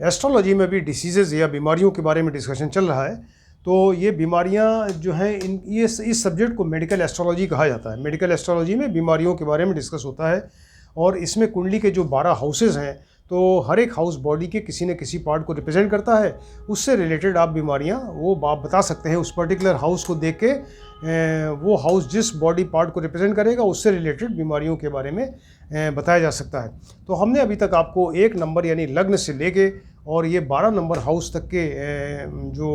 Astrology में भी diseases या बीमारियों के बारे में डिस्कशन चल रहा है। तो ये बीमारियां जो हैं इस सब्जेक्ट को मेडिकल एस्ट्रोलॉजी कहा जाता है। मेडिकल एस्ट्रोलॉजी में बीमारियों के बारे में डिस्कस होता है और इसमें कुंडली के जो 12 हाउसेज़ हैं, तो हर एक हाउस बॉडी के किसी न किसी पार्ट को रिप्रेजेंट करता है। उससे रिलेटेड आप बीमारियां वो आप बता सकते हैं। उस पर्टिकुलर हाउस को देख के वो हाउस जिस बॉडी पार्ट को रिप्रेजेंट करेगा उससे रिलेटेड बीमारियों के बारे में बताया जा सकता है। तो हमने अभी तक आपको 1 नंबर यानी लग्न से लेके और ये 12 नंबर हाउस तक के जो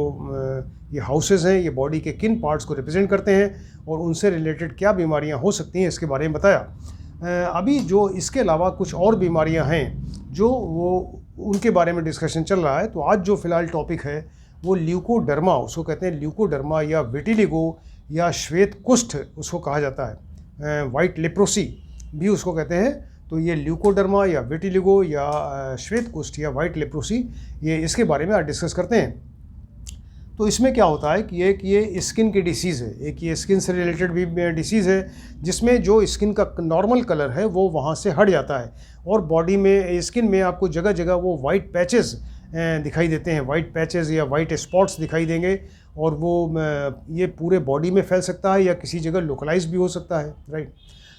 ये हाउसेज़ हैं, ये बॉडी के किन पार्ट्स को रिप्रेजेंट करते हैं और उनसे रिलेटेड क्या बीमारियां हो सकती हैं, इसके बारे में बताया। अभी जो इसके अलावा कुछ और बीमारियां हैं जो वो उनके बारे में डिस्कशन चल रहा है। तो आज जो फ़िलहाल टॉपिक है वो ल्यूकोडर्मा, उसको कहते हैं ल्यूकोडर्मा या विटिलिगो या श्वेत कुष्ठ उसको कहा जाता है, वाइट लेप्रोसी भी उसको कहते हैं। तो ये ल्यूकोडर्मा या विटिलिगो या श्वेत कुष्ठ या वाइट लेप्रोसी, ये इसके बारे में आज डिस्कस करते हैं। तो इसमें क्या होता है कि एक ये स्किन की डिसीज़ है, एक ये स्किन से रिलेटेड भी डिसीज़ है जिसमें जो स्किन का नॉर्मल कलर है वो वहाँ से हट जाता है और बॉडी में स्किन में आपको जगह जगह वो वाइट पैचेस दिखाई देते हैं, वाइट पैचेस या वाइट स्पॉट्स दिखाई देंगे और वो ये पूरे बॉडी में फैल सकता है या किसी जगह लोकलाइज भी हो सकता है, राइट।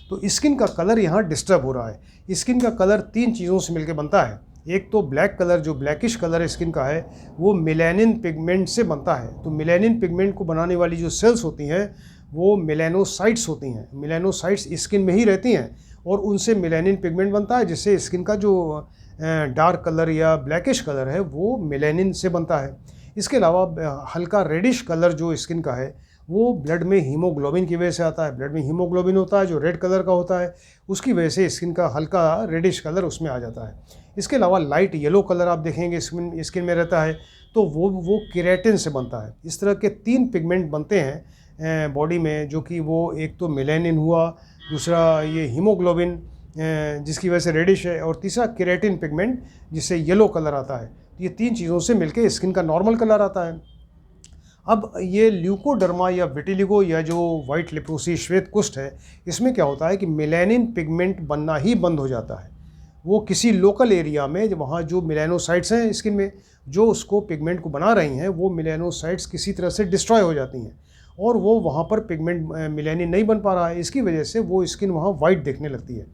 तो स्किन का कलर यहाँ डिस्टर्ब हो रहा है। स्किन का कलर 3 चीज़ों से मिलकर बनता है। एक तो ब्लैक कलर, जो ब्लैकिश कलर स्किन का है वो मेलानिन पिगमेंट से बनता है। तो मेलानिन पिगमेंट को बनाने वाली जो सेल्स होती हैं वो मेलानोसाइट्स होती हैं। मेलानोसाइट्स स्किन में ही रहती हैं और उनसे मेलानिन पिगमेंट बनता है, जिससे स्किन का जो डार्क कलर या ब्लैकिश कलर है वो मेलानिन से बनता है। इसके अलावा हल्का रेडिश कलर जो स्किन का है वो ब्लड में हीमोग्लोबिन की वजह से आता है। ब्लड में हीमोग्लोबिन होता है जो रेड कलर का होता है, उसकी वजह से स्किन का हल्का रेडिश कलर उसमें आ जाता है। इसके अलावा लाइट येलो कलर आप देखेंगे स्किन में रहता है, तो वो केराटिन से बनता है। इस तरह के 3 पिगमेंट बनते हैं बॉडी में, जो कि वो एक तो मेलानिन हुआ, दूसरा ये हीमोग्लोबिन जिसकी वजह से रेडिश है, और तीसरा केराटिन पिगमेंट जिससे येलो कलर आता है। ये 3 चीज़ों से मिलकर स्किन का नॉर्मल कलर आता है। अब ये ल्यूकोडर्मा या विटिलिगो या जो वाइट लेप्रोसी श्वेत कुष्ठ है, इसमें क्या होता है कि मेलानिन पिगमेंट बनना ही बंद हो जाता है। वो किसी लोकल एरिया में वहाँ जो मेलानोसाइट्स हैं स्किन में जो उसको पिगमेंट को बना रही हैं, वो मेलानोसाइट्स किसी तरह से डिस्ट्रॉय हो जाती हैं और वो वहाँ पर पिगमेंट मेलानिन नहीं बन पा रहा है। इसकी वजह से वो स्किन वहाँ वाइट दिखने लगती है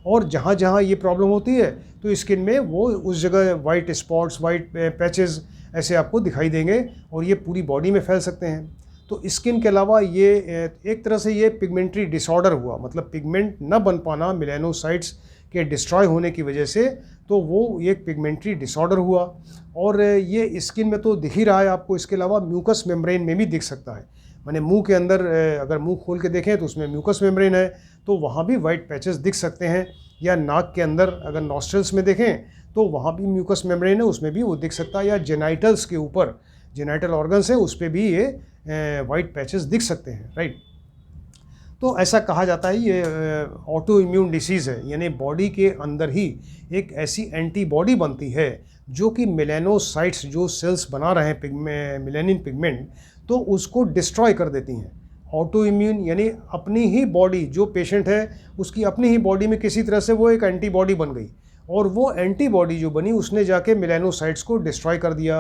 और जहाँ जहाँ ये प्रॉब्लम होती है तो स्किन में वो उस जगह वाइट स्पॉट्स, वाइट पैचेस ऐसे आपको दिखाई देंगे और ये पूरी बॉडी में फैल सकते हैं। तो स्किन के अलावा ये एक तरह से ये पिगमेंट्री डिसऑर्डर हुआ, मतलब पिगमेंट न बन पाना मेलानोसाइट्स के डिस्ट्रॉय होने की वजह से, तो वो एक पिगमेंट्री डिसऑर्डर हुआ और ये स्किन में तो दिख ही रहा है आपको। इसके अलावा म्यूकस मेम्ब्रेन में भी दिख सकता है। माने मुंह के अंदर अगर मुंह खोल के देखें तो उसमें म्यूकस मेम्ब्रेन है, तो वहाँ भी वाइट पैचेस दिख सकते हैं। या नाक के अंदर अगर नॉस्ट्रल्स में देखें तो वहाँ भी म्यूकस मेम्ब्रेन है, उसमें भी वो दिख सकता है। या जेनाइटल्स के ऊपर, जेनाइटल ऑर्गन्स है, उस पर भी ये वाइट पैचेस दिख सकते हैं, राइट। तो ऐसा कहा जाता है ये ऑटो इम्यून डिसीज़ है, यानी बॉडी के अंदर ही एक ऐसी एंटीबॉडी बनती है जो कि मेलानोसाइट्स जो सेल्स बना रहे हैं मेलानिन पिगमेंट, तो उसको डिस्ट्रॉय कर देती हैं। ऑटो इम्यून यानी अपनी ही बॉडी, जो पेशेंट है उसकी अपनी ही बॉडी में किसी तरह से वो एक एंटीबॉडी बन गई और वो एंटीबॉडी जो बनी उसने जाके मेलानोसाइट्स को डिस्ट्रॉय कर दिया,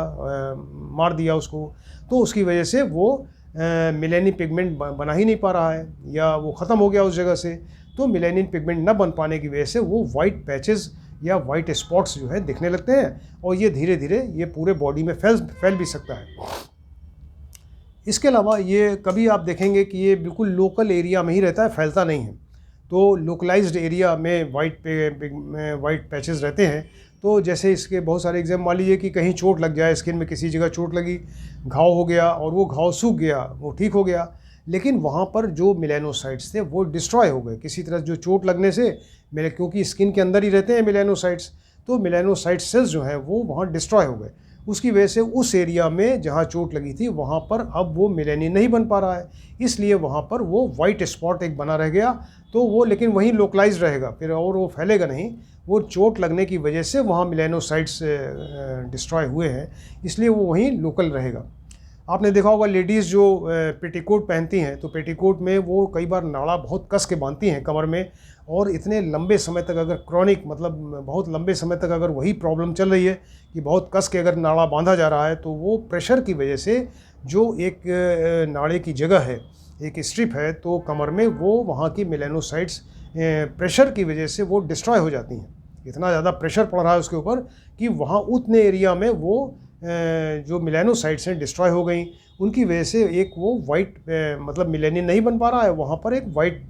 मार दिया उसको। तो उसकी वजह से वो मेलानिन पिगमेंट बना ही नहीं पा रहा है या वो ख़त्म हो गया उस जगह से। तो मेलानिन पिगमेंट न बन पाने की वजह से वो वाइट पैचेस या वाइट स्पॉट्स जो है दिखने लगते हैं और ये धीरे धीरे ये पूरे बॉडी में फैल भी सकता है। इसके अलावा ये कभी आप देखेंगे कि ये बिल्कुल लोकल एरिया में ही रहता है, फैलता नहीं है। तो लोकलाइज्ड एरिया में वाइट पैचेस रहते हैं। तो जैसे इसके बहुत सारे एग्जाम, मान लीजिए कि कहीं चोट लग जाए, स्किन में किसी जगह चोट लगी, घाव हो गया और वो घाव सूख गया, वो ठीक हो गया, लेकिन वहाँ पर जो मेलानोसाइट्स थे वो डिस्ट्रॉय हो गए किसी तरह। जो चोट लगने से क्योंकि स्किन के अंदर ही रहते हैं मेलानोसाइट्स, तो मेलानोसाइट सेल्स जो हैं वो वहाँ डिस्ट्रॉय हो गए। उसकी वजह से उस एरिया में जहाँ चोट लगी थी वहाँ पर अब वो मेलानिन नहीं बन पा रहा है, इसलिए वहाँ पर वो वाइट स्पॉट एक बना रह गया। तो वो लेकिन वहीं लोकलाइज रहेगा फिर और वो फैलेगा नहीं। वो चोट लगने की वजह से वहाँ मेलानोसाइट्स डिस्ट्रॉय हुए हैं, इसलिए वो वहीं लोकल रहेगा। आपने देखा होगा लेडीज़ जो पेटीकोट पहनती हैं, तो पेटीकोट में वो कई बार नाड़ा बहुत कस के बांधती हैं कमर में, और इतने लंबे समय तक अगर क्रॉनिक मतलब बहुत लंबे समय तक अगर वही प्रॉब्लम चल रही है कि बहुत कस के अगर नाड़ा बांधा जा रहा है, तो वो प्रेशर की वजह से जो एक नाड़े की जगह है, एक स्ट्रिप है, तो कमर में वो वहाँ की मेलानोसाइट्स प्रेशर की वजह से वो डिस्ट्रॉय हो जाती हैं। इतना ज़्यादा प्रेशर पड़ रहा है उसके ऊपर कि वहाँ उतने एरिया में वो जो मेलानोसाइट्स हैं डिस्ट्रॉय हो गई। उनकी वजह से एक वो वाइट मतलब मेलानिन नहीं बन पा रहा है, वहाँ पर एक वाइट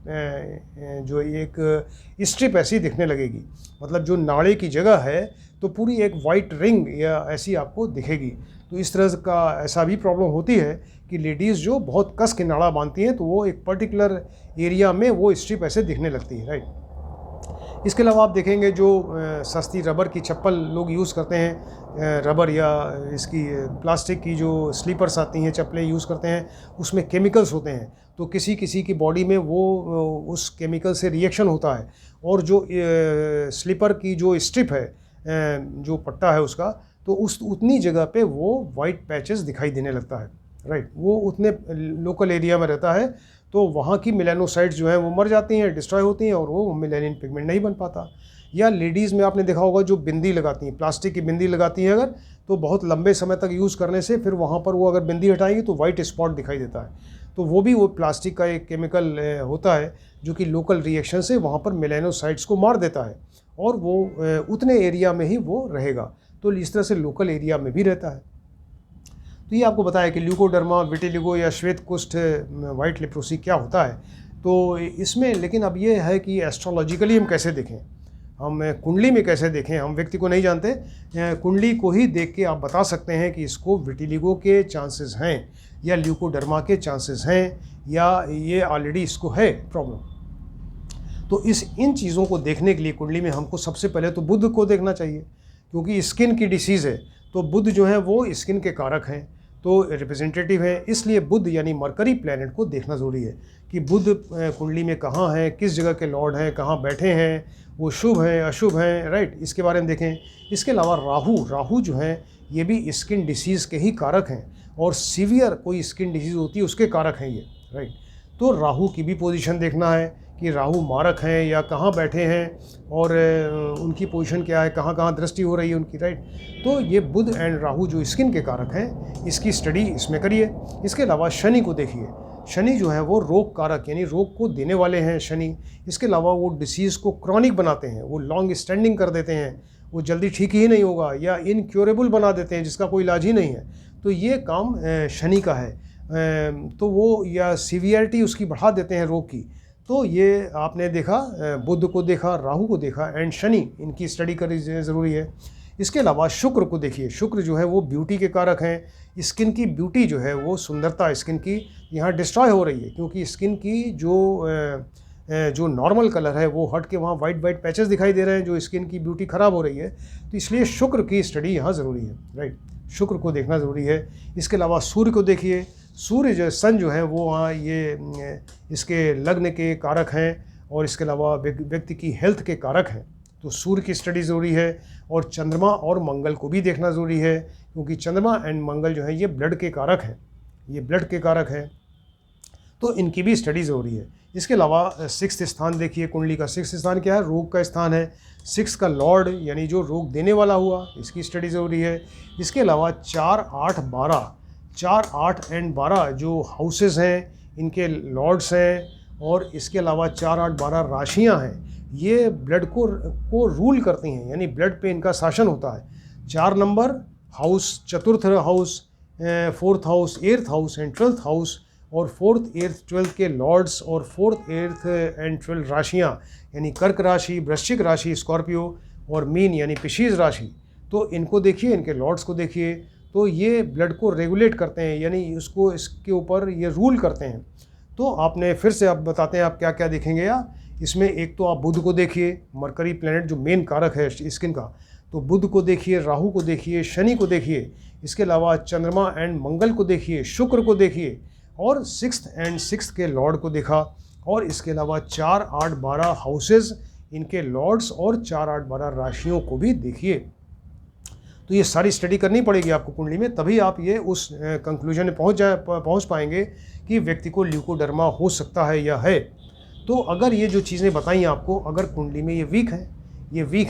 जो एक स्ट्रिप ऐसी दिखने लगेगी, मतलब जो नाड़े की जगह है तो पूरी एक वाइट रिंग या ऐसी आपको दिखेगी। तो इस तरह का ऐसा भी प्रॉब्लम होती है कि लेडीज़ जो बहुत कस के नाड़ा बांधती हैं, तो वो एक पर्टिकुलर एरिया में वो स्ट्रिप ऐसे दिखने लगती है, राइट। इसके अलावा आप देखेंगे जो सस्ती रबर की चप्पल लोग यूज़ करते हैं, रबर या इसकी प्लास्टिक की जो स्लीपर्स आती हैं, चप्पलें यूज़ करते हैं, उसमें केमिकल्स होते हैं। तो किसी किसी की बॉडी में वो उस केमिकल से रिएक्शन होता है, और जो स्लीपर की जो स्ट्रिप है, जो पट्टा है उसका, तो उस उतनी जगह पे वो वाइट पैचेस दिखाई देने लगता है, राइट। वो उतने लोकल एरिया में रहता है, तो वहाँ की मेलानोसाइट्स जो हैं वो मर जाती हैं, डिस्ट्रॉय होती हैं, और वो मेलानिन पिगमेंट नहीं बन पाता। या लेडीज़ में आपने देखा होगा जो बिंदी लगाती हैं, प्लास्टिक की बिंदी लगाती हैं अगर, तो बहुत लंबे समय तक यूज़ करने से फिर वहाँ पर वो अगर बिंदी हटाएंगी तो वाइट स्पॉट दिखाई देता है। तो वो भी वो प्लास्टिक का एक केमिकल होता है जो कि लोकल रिएक्शन से वहाँ पर मेलानोसाइट्स को मार देता है, और वो उतने एरिया में ही वो रहेगा। तो इस तरह से लोकल एरिया में भी रहता है। तो ये आपको बताया कि ल्यूकोडर्मा, विटिलिगो या श्वेत कुष्ठ, वाइट लेप्रोसी क्या होता है। तो इसमें लेकिन अब ये है कि एस्ट्रोलॉजिकली हम कैसे देखें, हम कुंडली में कैसे देखें, हम व्यक्ति को नहीं जानते, कुंडली को ही देख के आप बता सकते हैं कि इसको विटिलिगो के चांसेस हैं या ल्यूकोडर्मा के चांसेस हैं, या ये ऑलरेडी इसको है प्रॉब्लम। तो इन चीज़ों को देखने के लिए कुंडली में हमको सबसे पहले तो बुध को देखना चाहिए, क्योंकि स्किन की डिसीज़ है, तो बुध जो है वो स्किन के कारक हैं, तो रिप्रेजेंटेटिव है। इसलिए बुध यानी मरकरी प्लैनेट को देखना ज़रूरी है कि बुध कुंडली में कहाँ है, किस जगह के लॉर्ड हैं, कहाँ बैठे हैं, वो शुभ हैं अशुभ हैं, राइट, इसके बारे में देखें। इसके अलावा राहु जो हैं ये भी स्किन डिसीज़ के ही कारक हैं, और सीवियर कोई स्किन डिसीज़ होती है उसके कारक हैं ये, राइट। तो राहु की भी पोजीशन देखना है कि राहु मारक हैं या कहाँ बैठे हैं, और उनकी पोजीशन क्या है, कहाँ कहाँ दृष्टि हो रही है उनकी, राइट। तो ये बुध एंड राहु जो स्किन के कारक हैं, इसकी स्टडी इसमें करिए। इसके अलावा शनि को देखिए। शनि जो है वो रोग कारक यानी रोग को देने वाले हैं शनि। इसके अलावा वो डिसीज़ को क्रॉनिक बनाते हैं, वो लॉन्ग स्टैंडिंग कर देते हैं, वो जल्दी ठीक ही नहीं होगा या इनक्योरेबल बना देते हैं जिसका कोई इलाज ही नहीं है। तो ये काम शनि का है। तो वो या सीवियरिटी उसकी बढ़ा देते हैं रोग की। तो ये आपने देखा, बुध को देखा, राहु को देखा एंड शनि, इनकी स्टडी करनी ज़रूरी है। इसके अलावा शुक्र को देखिए। शुक्र जो है वो ब्यूटी के कारक हैं। स्किन की ब्यूटी जो है वो सुंदरता स्किन की यहाँ डिस्ट्रॉय हो रही है, क्योंकि स्किन की जो नॉर्मल कलर है वो हट के वहाँ वाइट पैचेस दिखाई दे रहे हैं, जो स्किन की ब्यूटी ख़राब हो रही है। तो इसलिए शुक्र की स्टडी यहाँ ज़रूरी है, राइट। शुक्र को देखना ज़रूरी है। इसके अलावा सूर्य को देखिए। सूर्य जो सन जो है वो वहाँ ये इसके लग्न के कारक हैं, और इसके अलावा व्यक्ति की हेल्थ के कारक हैं। तो सूर्य की स्टडी ज़रूरी है। और चंद्रमा और मंगल को भी देखना ज़रूरी है, क्योंकि चंद्रमा एंड मंगल जो है ये ब्लड के कारक हैं, ये ब्लड के कारक हैं, तो इनकी भी स्टडी ज़रूरी है। इसके अलावा सिक्स्थ स्थान देखिए। कुंडली का सिक्स्थ स्थान क्या है? रोग का स्थान है। सिक्स का लॉर्ड यानी जो रोग देने वाला हुआ, इसकी स्टडी ज़रूरी है। इसके अलावा 4, 8 एंड 12 जो हाउसेस हैं इनके लॉर्ड्स हैं, और इसके अलावा 4, 8, 12 राशियां हैं, ये ब्लड को रूल करती हैं, यानी ब्लड पे इनका शासन होता है। 4 नंबर हाउस, चतुर्थ house, 4th house, 8th house and 12th house, और 4th, 8th, 12th के लॉर्ड्स और 4th, 8th एंड 12th राशियाँ यानी कर्क राशि, वृश्चिक राशि, स्कॉर्पियो, और मीन यानी पिशीज राशि। तो इनको देखिए, इनके लॉर्ड्स को देखिए। तो ये ब्लड को रेगुलेट करते हैं, यानी उसको इसके ऊपर ये रूल करते हैं। तो आपने फिर से आप बताते हैं आप क्या क्या देखेंगे। या इसमें एक तो आप बुध को देखिए, मरकरी प्लैनेट जो मेन कारक है स्किन का, तो बुध को देखिए, राहु को देखिए, शनि को देखिए। इसके अलावा चंद्रमा एंड मंगल को देखिए, शुक्र को देखिए, और 6th एंड 6th के लॉर्ड को देखा। और इसके अलावा 4, 8, 12 हाउसेस, इनके लॉर्ड्स और 4, 8, 12 राशियों को भी देखिए। तो ये सारी स्टडी करनी पड़ेगी आपको कुंडली में, तभी आप ये उस कंक्लूजन में पहुंच पाएंगे कि व्यक्ति को ल्यूकोडर्मा हो सकता है या है। तो अगर ये जो चीज़ें बताई आपको, अगर कुंडली में ये वीक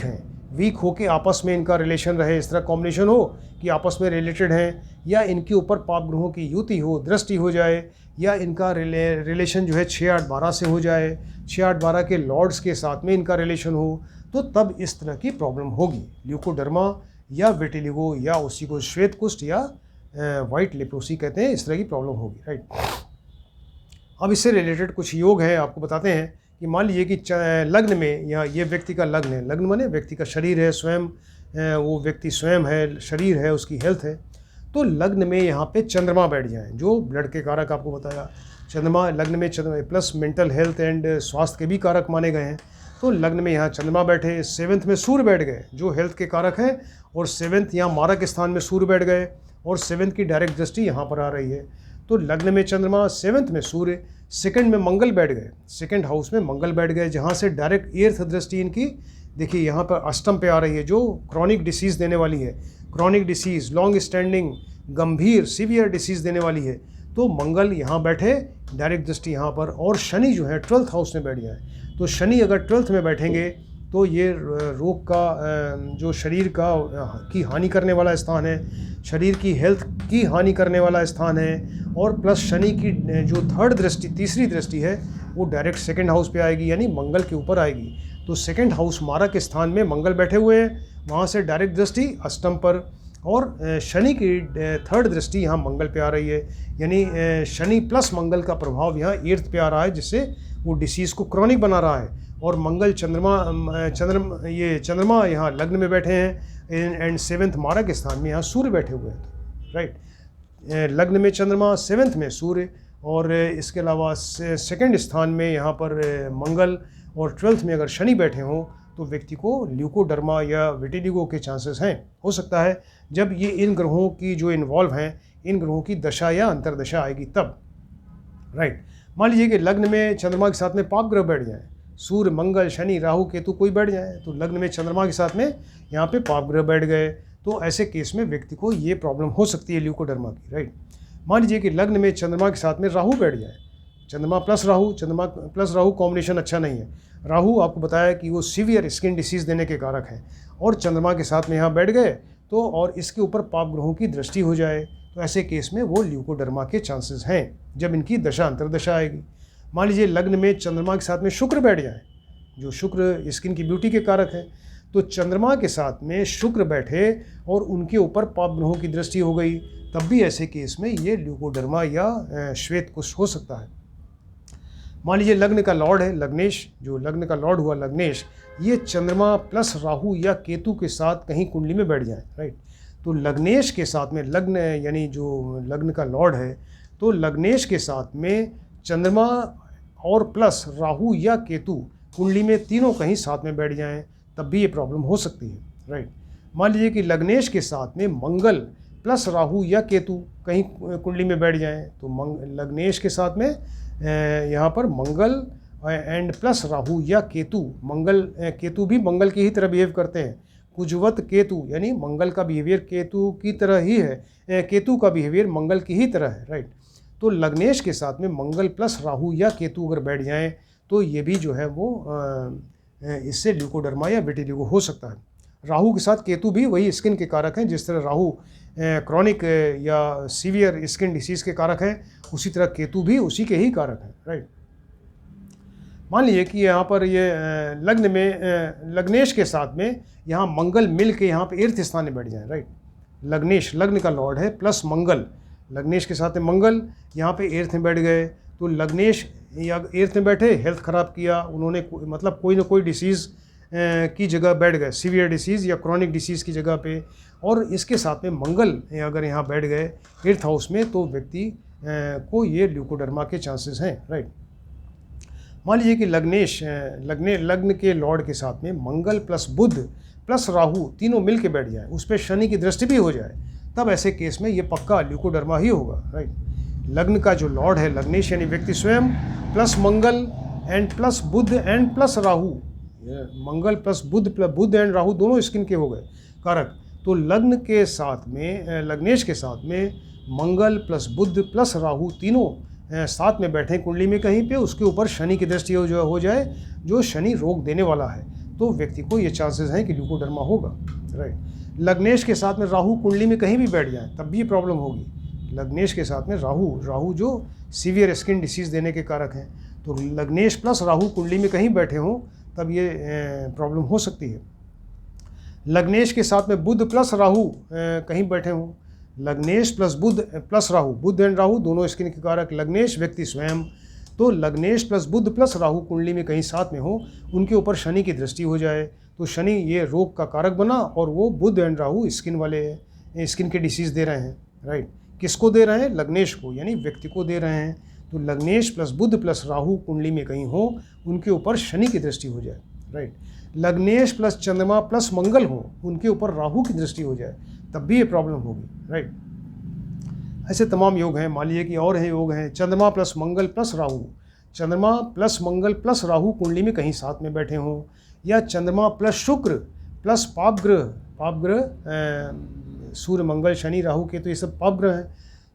हैं, वीक हो के आपस में इनका रिलेशन रहे, इस तरह कॉम्बिनेशन हो कि आपस में रिलेटेड हैं, या इनके ऊपर पाप ग्रहों की युति हो, दृष्टि हो जाए, या इनका रिलेशन जो है 6-8-12 से हो जाए, 6-8-12 के लॉर्ड्स के साथ में इनका रिलेशन हो, तो तब इस तरह की प्रॉब्लम होगी, ल्यूकोडर्मा या विटिलिगो या उसी को श्वेत कुष्ठ या वाइट लेप्रोसी कहते हैं, इस तरह की प्रॉब्लम होगी, राइट। अब इससे रिलेटेड कुछ योग है आपको बताते हैं कि मान लीजिए कि लग्न में, या ये व्यक्ति का लग्न है, लग्न माने व्यक्ति का शरीर है, स्वयं वो व्यक्ति स्वयं है, शरीर है, उसकी हेल्थ है, तो लग्न में यहाँ पे चंद्रमा बैठ जाए, जो ब्लड के कारक आपको बताया, चंद्रमा लग्न में प्लस मेंटल हेल्थ एंड स्वास्थ्य के भी कारक माने गए हैं। तो लग्न में यहाँ चंद्रमा बैठे, 7th में सूर्य बैठ गए जो हेल्थ के कारक हैं, और 7th यहाँ मारक स्थान में सूर्य बैठ गए, और 7th की डायरेक्ट दृष्टि यहाँ पर आ रही है। तो लग्न में चंद्रमा, 7th में सूर्य, 2nd में मंगल बैठ गए, 2nd हाउस में मंगल बैठ गए, जहाँ से डायरेक्ट 8th दृष्टि इनकी देखिए यहाँ पर अष्टम पे आ रही है, जो क्रॉनिक डिसीज़ देने वाली है, क्रॉनिक डिसीज़, लॉन्ग स्टैंडिंग, गंभीर सीवियर डिसीज़ देने वाली है। तो मंगल यहाँ बैठे, डायरेक्ट दृष्टि यहाँ पर, और शनि जो है 12th हाउस में बैठ जाए। तो शनि अगर 12th में बैठेंगे तो ये रोग का जो शरीर की हानि करने वाला स्थान है, शरीर की हेल्थ की हानि करने वाला स्थान है, और प्लस शनि की जो तीसरी दृष्टि है वो डायरेक्ट 2nd हाउस पे आएगी, यानी मंगल के ऊपर आएगी। तो 2nd हाउस मारक स्थान में मंगल बैठे हुए हैं, वहाँ से डायरेक्ट दृष्टि अष्टम पर, और शनि की 3rd दृष्टि यहाँ मंगल पे आ रही है, यानी शनि प्लस मंगल का प्रभाव यहाँ 8th पे आ रहा है, जिससे वो डिसीज़ को क्रॉनिक बना रहा है। और मंगल चंद्रमा यहाँ लग्न में बैठे हैं, एंड 7th मारक स्थान में यहाँ सूर्य बैठे हुए हैं, राइट। लग्न में चंद्रमा, 7th में सूर्य, और इसके अलावा 2nd स्थान में यहाँ पर मंगल, और 12th में अगर शनि बैठे हों तो व्यक्ति को ल्यूकोडर्मा या विटिलिगो के चांसेस हैं, हो सकता है जब ये इन ग्रहों की जो इन्वॉल्व हैं, इन ग्रहों की दशा या अंतर्दशा आएगी तब, राइट। मान लीजिए कि लग्न में चंद्रमा के साथ में पाप ग्रह बैठ जाए, सूर्य, मंगल, शनि, राहु, केतु कोई बैठ जाए, तो लग्न में चंद्रमा के साथ में यहाँ पे पाप ग्रह बैठ गए, तो ऐसे केस में व्यक्ति को ये प्रॉब्लम हो सकती है ल्यूकोडर्मा की, राइट। मान लीजिए कि लग्न में चंद्रमा के साथ में राहु बैठ जाए, चंद्रमा प्लस राहु कॉम्बिनेशन अच्छा नहीं है। राहु आपको बताया कि वो सीवियर स्किन डिसीज़ देने के कारक हैं, और चंद्रमा के साथ में यहाँ बैठ गए तो, और इसके ऊपर पाप ग्रहों की दृष्टि हो जाए, तो ऐसे केस में वो ल्यूकोडर्मा के चांसेस हैं जब इनकी दशा अंतर्दशा आएगी। मान लीजिए लग्न में चंद्रमा के साथ में शुक्र बैठ जाए, जो शुक्र स्किन की ब्यूटी के कारक हैं, तो चंद्रमा के साथ में शुक्र बैठे और उनके ऊपर पाप ग्रहों की दृष्टि हो गई, तब भी ऐसे केस में ये ल्यूकोडर्मा या श्वेत कुष्ठ हो सकता है। मान लीजिए लग्न का लॉर्ड है लग्नेश, जो लग्न का लॉर्ड हुआ लग्नेश, ये चंद्रमा प्लस राहु या केतु के साथ कहीं कुंडली में बैठ जाए, राइट। तो लग्नेश के साथ में, लग्न यानी जो लग्न का लॉर्ड है, तो लग्नेश के साथ में चंद्रमा और प्लस राहु या केतु कुंडली में तीनों कहीं साथ में बैठ जाएं, तब भी ये प्रॉब्लम हो सकती है, राइट। मान लीजिए कि लग्नेश के साथ में मंगल प्लस राहु या केतु कहीं कुंडली में बैठ जाएं, तो लग्नेश के साथ में यहाँ पर मंगल एंड प्लस राहु या केतु, केतु भी मंगल की ही तरह बिहेव करते हैं, कुजवत केतु, यानी मंगल का बिहेवियर केतु की तरह ही है, केतु का बिहेवियर मंगल की ही तरह है, राइट। तो लग्नेश के साथ में मंगल प्लस राहु या केतु अगर बैठ जाएं तो ये भी जो है वो इससे ल्यूकोडर्मा या विटिलिगो हो सकता है। राहु के साथ केतु भी वही स्किन के कारक हैं, जिस तरह राहु क्रॉनिक या सीवियर स्किन डिसीज़ के कारक हैं, उसी तरह केतु भी उसी के ही कारक हैं, राइट। मान लीजिए कि यहाँ पर ये लग्न में लग्नेश के साथ में यहाँ मंगल मिल के यहाँ पे 8th स्थान में बैठ जाए, राइट। लग्नेश लग्न का लॉर्ड है प्लस मंगल, लग्नेश के साथ में मंगल यहाँ पे 8th में बैठ गए, तो लग्नेश या 8th में बैठे, हेल्थ ख़राब किया उन्होंने, मतलब कोई ना कोई डिसीज़ की जगह बैठ गए, सीवियर डिसीज़ या क्रॉनिक डिसीज़ की जगह पे, और इसके साथ में मंगल अगर यहाँ बैठ गए 8th हाउस में, तो व्यक्ति को ये ल्यूकोडर्मा के चांसेस हैं, राइट। मान लीजिए कि लग्न के लॉर्ड के साथ में मंगल प्लस बुध प्लस राहु तीनों मिल के बैठ जाए, उस पर शनि की दृष्टि भी हो जाए, तब ऐसे केस में ये पक्का ल्यूकोडर्मा ही होगा, राइट। लग्न का जो लॉर्ड है लग्नेश यानी व्यक्ति स्वयं plus Mangal and plus Budh and plus Rahu, Mangal plus Budh and Rahu दोनों स्किन के हो गए कारक, तो लग्न के साथ में लग्नेश के साथ में मंगल प्लस बुध प्लस राहु तीनों साथ में बैठे कुंडली में कहीं पे, उसके ऊपर शनि की दृष्टि हो जाए, जो शनि रोग देने वाला है, तो व्यक्ति को ये चांसेस हैं कि ल्यूकोडर्मा होगा। राइट। लग्नेश के साथ में राहु कुंडली में कहीं भी बैठ जाए तब भी ये प्रॉब्लम होगी। लग्नेश के साथ में राहु जो सीवियर स्किन डिसीज़ देने के कारक हैं, तो लग्नेश प्लस राहु कुंडली में कहीं बैठे हों तब ये प्रॉब्लम हो सकती है। लग्नेश के साथ में बुध प्लस राहु कहीं बैठे हों, लग्नेश plus Budh plus Rahu, Budh and Rahu दोनों स्किन के कारक, लग्नेश व्यक्ति स्वयं, तो लग्नेश प्लस बुध प्लस राहु कुंडली में कहीं साथ में हो, उनके ऊपर शनि की दृष्टि हो जाए, तो शनि ये रोग का कारक बना और वो बुध एंड राहु स्किन वाले स्किन के डिसीज़ दे रहे हैं। राइट। किसको दे रहे हैं? लग्नेश को, यानी व्यक्ति को दे रहे हैं। तो लग्नेश प्लस बुध प्लस राहु कुंडली में कहीं हो, उनके ऊपर शनि की दृष्टि हो जाए। राइट। लग्नेश प्लस चंद्रमा प्लस मंगल हो, उनके ऊपर राहु की दृष्टि हो जाए, तब भी ये प्रॉब्लम होगी। राइट। ऐसे तमाम योग हैं। मान लीजिए कि और हैं योग हैं, चंद्रमा प्लस मंगल प्लस राहु, चंद्रमा प्लस मंगल प्लस राहु कुंडली में कहीं साथ में बैठे हों, या चंद्रमा प्लस शुक्र प्लस पापग्रह सूर्य मंगल शनि राहु के, तो ये सब पापग्रह हैं।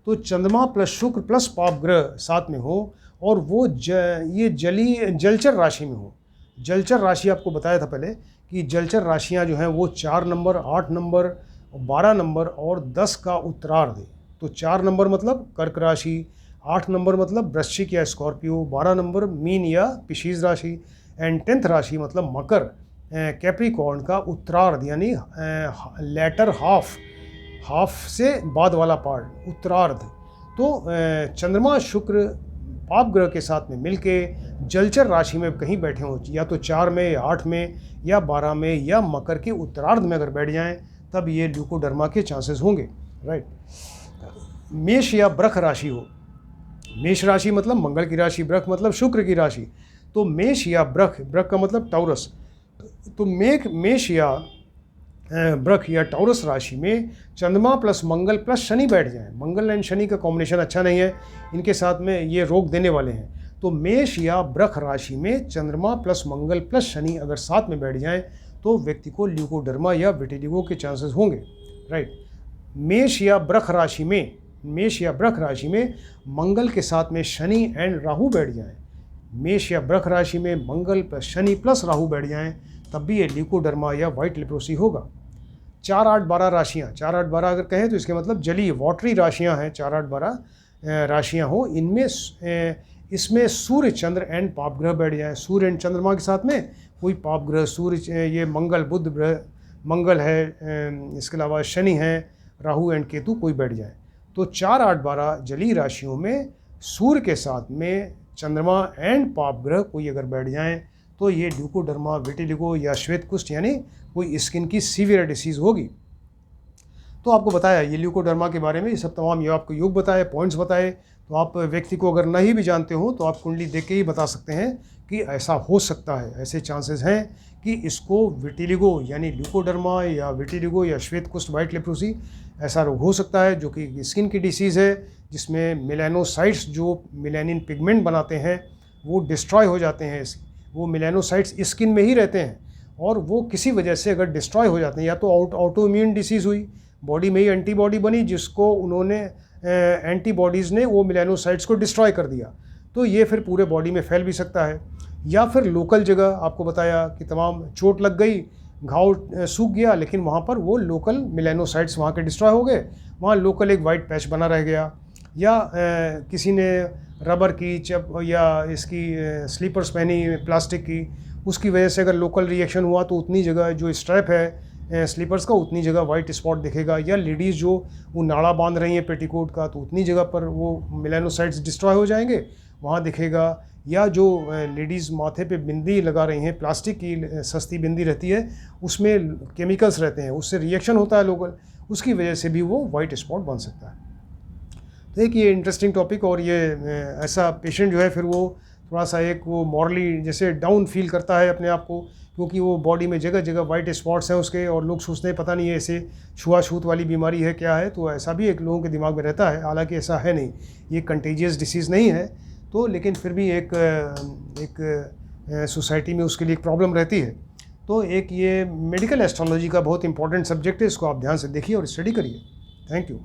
तो चंद्रमा प्लस शुक्र प्लस पापग्रह साथ में हो और वो ये जलचर राशि में हो। जलचर राशि आपको बताया था पहले कि जलचर राशियां जो हैं वो 4 नंबर, 8 नंबर, 12 नंबर और 10 का उत्तरार्ध है। तो 4 नंबर मतलब कर्क राशि, 8 नंबर मतलब वृश्चिक या स्कॉर्पियो, 12 नंबर मीन या पिशीज राशि, एंड 10th राशि मतलब मकर कैप्रिकॉर्न का उत्तरार्ध, यानी लेटर हाफ से बाद वाला पार्ट उत्तरार्ध। तो चंद्रमा शुक्र पाप ग्रह के साथ में मिलके जलचर राशि में कहीं बैठे हों, या तो 4 में या 8 में या 12 में या मकर के उत्तरार्ध में अगर बैठ जाएं, तब ये ल्यूकोडर्मा के चांसेस होंगे। राइट। मेष या वृष राशि हो, मेष राशि मतलब मंगल की राशि, वृष मतलब शुक्र की राशि, तो मेष या वृष का मतलब टॉरस, तो मेष या वृष या टॉरस राशि में चंद्रमा प्लस मंगल प्लस शनि बैठ जाए। मंगल एंड शनि का कॉम्बिनेशन अच्छा नहीं है, इनके साथ में ये रोग देने वाले हैं। तो मेष या वृष राशि में चंद्रमा प्लस मंगल प्लस शनि अगर साथ में बैठ जाए, तो व्यक्ति को ल्यूकोडर्मा या विटिलिगो के चांसेस होंगे। राइट। मेष या वृष राशि में मंगल के साथ में शनि एंड राहु बैठ जाएं, मेष या वृष राशि में मंगल प्लस शनि प्लस राहु बैठ जाएं, तब भी ये ल्यूकोडर्मा या वाइट लेप्रोसी होगा। 4, 8, 12 राशियाँ, 4, 8, 12 अगर कहें तो इसके मतलब जलीय वाटरी राशियाँ हैं। 4, 8, 12 राशियाँ हो, इनमें इसमें सूर्य चंद्र एंड पापग्रह बैठ जाएं। सूर्य एंड चंद्रमा के साथ में कोई पापग्रह, सूर्य ये मंगल बुध मंगल है, इसके अलावा शनि है, राहु एंड केतु कोई बैठ जाए। तो 4, 8, 12 जलीय राशियों में सूर्य के साथ में चंद्रमा एंड पापग्रह कोई अगर बैठ जाएं, तो ये ल्यूकोडर्मा, विटिलिगो या श्वेत कुष्ठ यानी कोई स्किन की सीवियर डिसीज़ होगी। तो आपको बताया ये ल्यूकोडर्मा के बारे में, ये सब तमाम ये आपको योग बताए, पॉइंट्स बताए। तो आप व्यक्ति को अगर नहीं भी जानते हो तो आप कुंडली देख के ही बता सकते हैं कि ऐसा हो सकता है, ऐसे चांसेस हैं कि इसको विटिलिगो यानी ल्यूकोडर्मा या विटिलिगो या श्वेत कुष्ठ वाइट लेप्रोसी ऐसा रोग हो सकता है, जो कि स्किन की डिसीज़ है, जिसमें मेलानोसाइट्स जो मेलानिन पिगमेंट बनाते हैं वो डिस्ट्रॉय हो जाते हैं। वो मेलानोसाइट्स स्किन में ही रहते हैं और वो किसी वजह से अगर डिस्ट्रॉय हो जाते हैं, या तो ऑटो इम्यून डिसीज़ हुई, बॉडी में ही एंटीबॉडी बनी जिसको उन्होंने एंटीबॉडीज़ ने वो मेलानोसाइट्स को डिस्ट्रॉय कर दिया, तो ये फिर पूरे बॉडी में फैल भी सकता है। या फिर लोकल जगह आपको बताया कि तमाम चोट लग गई, घाव सूख गया, लेकिन वहाँ पर वो लोकल मेलानोसाइट्स वहाँ के डिस्ट्रॉय हो गए, वहाँ लोकल एक वाइट पैच बना रह गया। या किसी ने रबर की या इसकी स्लीपर्स पहनी प्लास्टिक की, उसकी वजह से अगर लोकल रिएक्शन हुआ तो उतनी जगह जो स्ट्रैप है स्लीपर्स का उतनी जगह वाइट स्पॉट दिखेगा। या लेडीज़ जो वो नाड़ा बांध रही हैं पेटीकोट का, तो उतनी जगह पर वो मेलानोसाइट्स डिस्ट्रॉय हो जाएंगे, वहाँ दिखेगा। या जो लेडीज़ माथे पे बिंदी लगा रही हैं, प्लास्टिक की सस्ती बिंदी रहती है, उसमें केमिकल्स रहते हैं, उससे रिएक्शन होता है लोकल, उसकी वजह से भी वो वाइट स्पॉट बन सकता है। तो एक ये इंटरेस्टिंग टॉपिक, और ये ऐसा पेशेंट जो है फिर वो थोड़ा सा एक वो मॉरली जैसे डाउन फील करता है अपने आप को, क्योंकि वो बॉडी में जगह जगह वाइट स्पॉट्स हैं उसके, और लोग सोचते हैं पता नहीं है ऐसे छुआछूत वाली बीमारी है क्या है। तो ऐसा भी एक लोगों के दिमाग में रहता है, हालांकि ऐसा है नहीं, ये कंटेजियस डिसीज़ नहीं है। तो लेकिन फिर भी एक सोसाइटी में उसके लिए एक प्रॉब्लम रहती है। तो एक ये मेडिकल एस्ट्रोलॉजी का बहुत इंपॉर्टेंट सब्जेक्ट है, इसको आप ध्यान से देखिए और स्टडी करिए। Thank you.